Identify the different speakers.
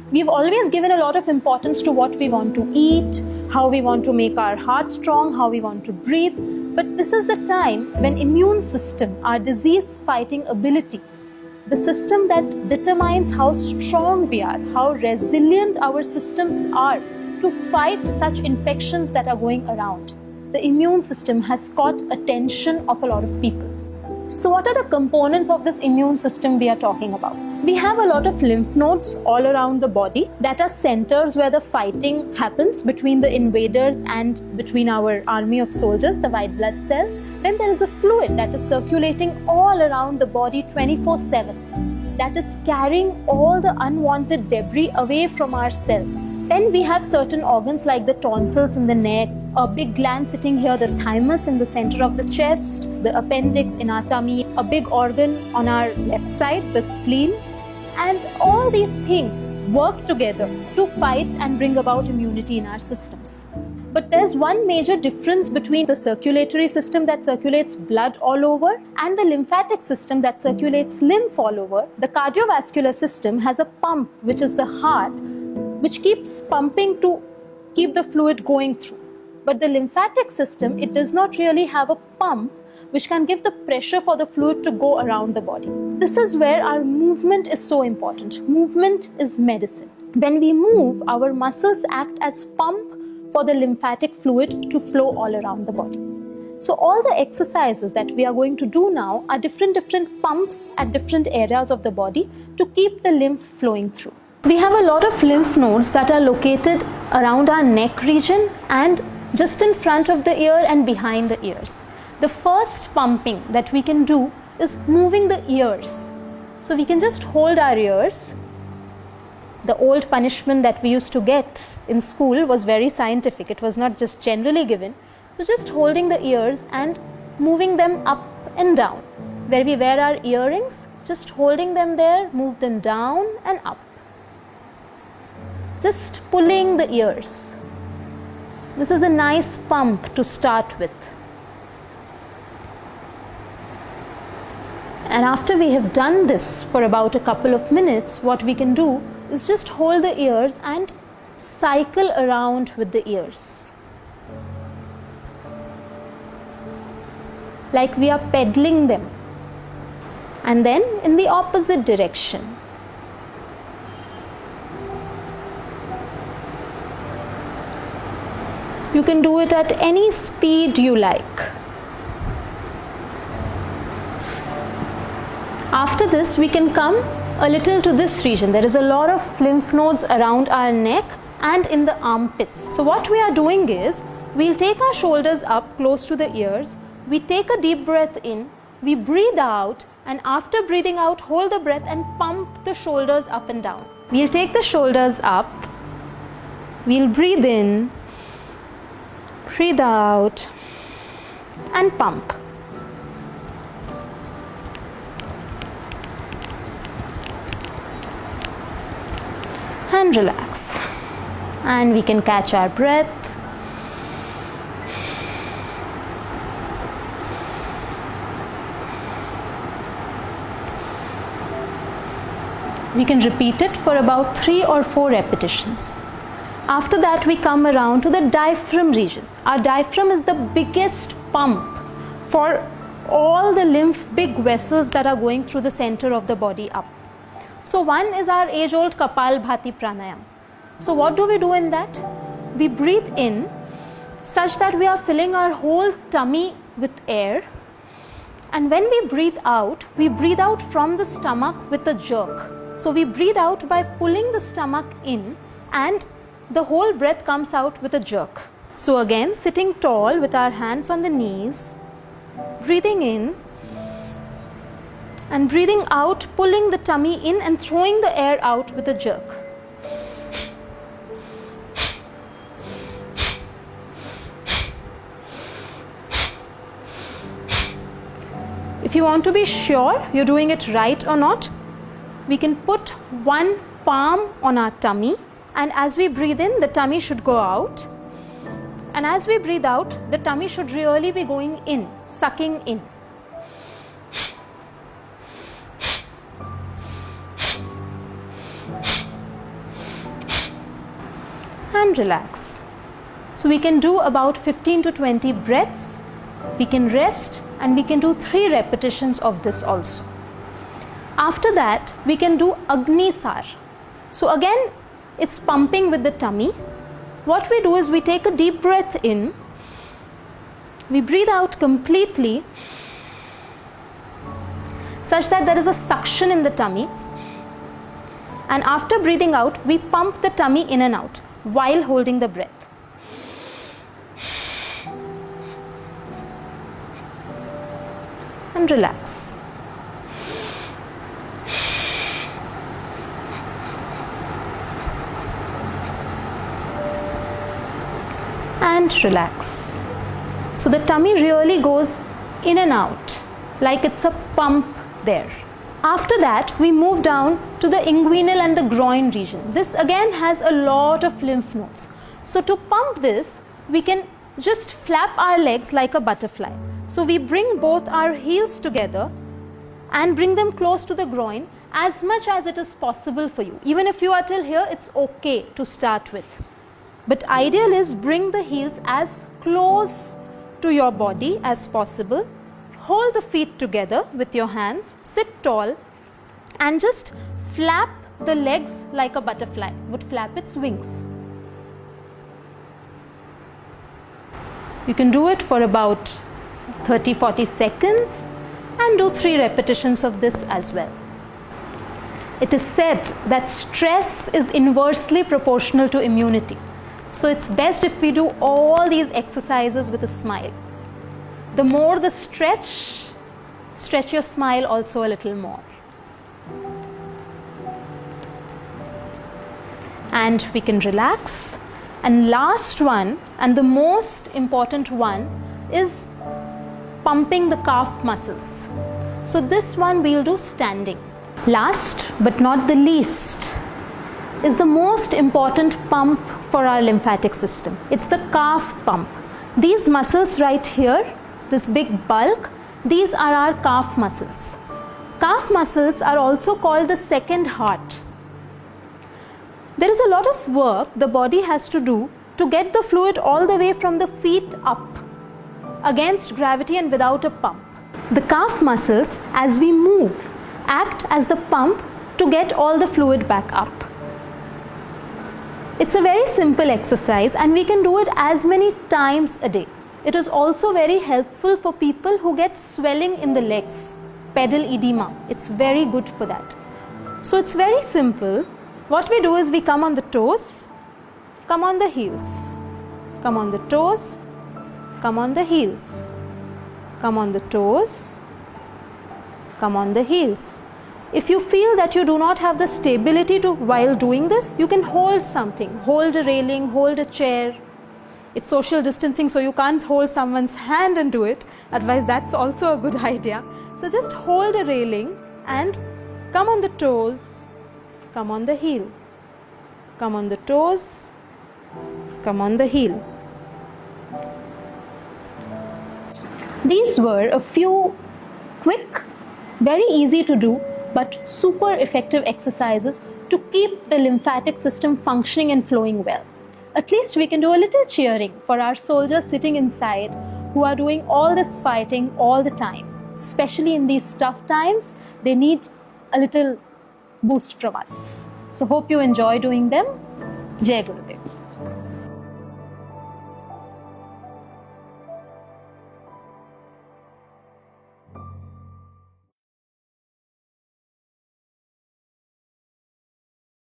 Speaker 1: We've always given a lot of importance to what we want to eat, how we want to make our heart strong, how we want to breathe. But this is the time when immune system, our disease fighting ability, the system that determines how strong we are, how resilient our systems are to fight such infections that are going around. The immune system has caught attention of a lot of people. So what are the components of this immune system we are talking about? We have a lot of lymph nodes all around the body that are centers where the fighting happens between the invaders and between our army of soldiers, the white blood cells. Then there is a fluid that is circulating all around the body 24/7. That is carrying all the unwanted debris away from our cells. Then we have certain organs like the tonsils in the neck, a big gland sitting here, the thymus in the center of the chest, the appendix in our tummy, a big organ on our left side, the spleen. And all these things work together to fight and bring about immunity in our systems. But there's one major difference between the circulatory system that circulates blood all over and the lymphatic system that circulates lymph all over. The cardiovascular system has a pump, which is the heart, which keeps pumping to keep the fluid going through. But the lymphatic system, it does not really have a pump which can give the pressure for the fluid to go around the body. This is where our movement is so important. Movement is medicine. When we move, our muscles act as pump for the lymphatic fluid to flow all around the body. So all the exercises that we are going to do now are different pumps at different areas of the body to keep the lymph flowing through. We have a lot of lymph nodes that are located around our neck region and just in front of the ear and behind the ears. The first pumping that we can do is moving the ears. So we can just hold our ears. The old punishment that we used to get in school was very scientific. It was not just generally given. So just holding the ears and moving them up and down. Where we wear our earrings, just holding them there, move them down and up. Just pulling the ears. This is a nice pump to start with. And after we have done this for about a couple of minutes, what we can do is just hold the ears and cycle around with the ears. Like we are pedaling them. And then in the opposite direction. You can do it at any speed you like. After this, we can come a little to this region. There is a lot of lymph nodes around our neck and in the armpits. So what we are doing is, we'll take our shoulders up close to the ears. We take a deep breath in, we breathe out, and after breathing out, hold the breath and pump the shoulders up and down. We'll take the shoulders up, we'll breathe in, breathe out, and pump. And relax. And we can catch our breath. We can repeat it for about 3 or 4 repetitions. After that, we come around to the diaphragm region. Our diaphragm is the biggest pump for all the big vessels that are going through the center of the body up. So one is our age-old Kapalbhati pranayam. So what do we do in that? We breathe in such that we are filling our whole tummy with air. And when we breathe out from the stomach with a jerk. So we breathe out by pulling the stomach in and the whole breath comes out with a jerk. So again, sitting tall with our hands on the knees, breathing in, and breathing out, pulling the tummy in and throwing the air out with a jerk. If you want to be sure you're doing it right or not, we can put one palm on our tummy, and as we breathe in, the tummy should go out. And as we breathe out, the tummy should really be going in, sucking in. and relax. So we can do about 15 to 20 breaths. We can rest and we can do 3 repetitions of this also. After that, we can do Agnisar. So again, it's pumping with the tummy. What we do is we take a deep breath in, we breathe out completely such that there is a suction in the tummy, and after breathing out, we pump the tummy in and out while holding the breath. And relax. And relax. So the tummy really goes in and out like it's a pump there. After that, we move down to the inguinal and the groin region. This again has a lot of lymph nodes. So to pump this, we can just flap our legs like a butterfly. So we bring both our heels together and bring them close to the groin as much as it is possible for you. Even if you are till here, it's okay to start with. But ideal is bring the heels as close to your body as possible. Hold the feet together with your hands, sit tall and just flap the legs like a butterfly would flap its wings. You can do it for about 30-40 seconds and do 3 repetitions of this as well. It is said that stress is inversely proportional to immunity. So it's best if we do all these exercises with a smile. The more the stretch your smile also a little more. And we can relax. And last one, and the most important one, is pumping the calf muscles. So this one we'll do standing. Last but not the least is the most important pump for our lymphatic system. It's the calf pump. These muscles right here, this big bulk, these are our calf muscles. Calf muscles are also called the second heart. There is a lot of work the body has to do to get the fluid all the way from the feet up against gravity and without a pump. The calf muscles, as we move, act as the pump to get all the fluid back up. It's a very simple exercise and we can do it as many times a day. It is also very helpful for people who get swelling in the legs, pedal edema. It's very good for that. So it's very simple. What we do is we come on the toes, come on the heels, come on the toes, come on the heels, come on the toes, come on the heels. If you feel that you do not have the stability to while doing this, you can hold something, hold a railing, hold a chair. It's social distancing, so you can't hold someone's hand and do it. Otherwise, that's also a good idea. So just hold a railing and come on the toes, come on the heel, come on the toes, come on the heel. These were a few quick, very easy to do, but super effective exercises to keep the lymphatic system functioning and flowing well. At least we can do a little cheering for our soldiers sitting inside who are doing all this fighting all the time. Especially in these tough times, they need a little boost from us. So hope you enjoy doing them. Jai Gurudev.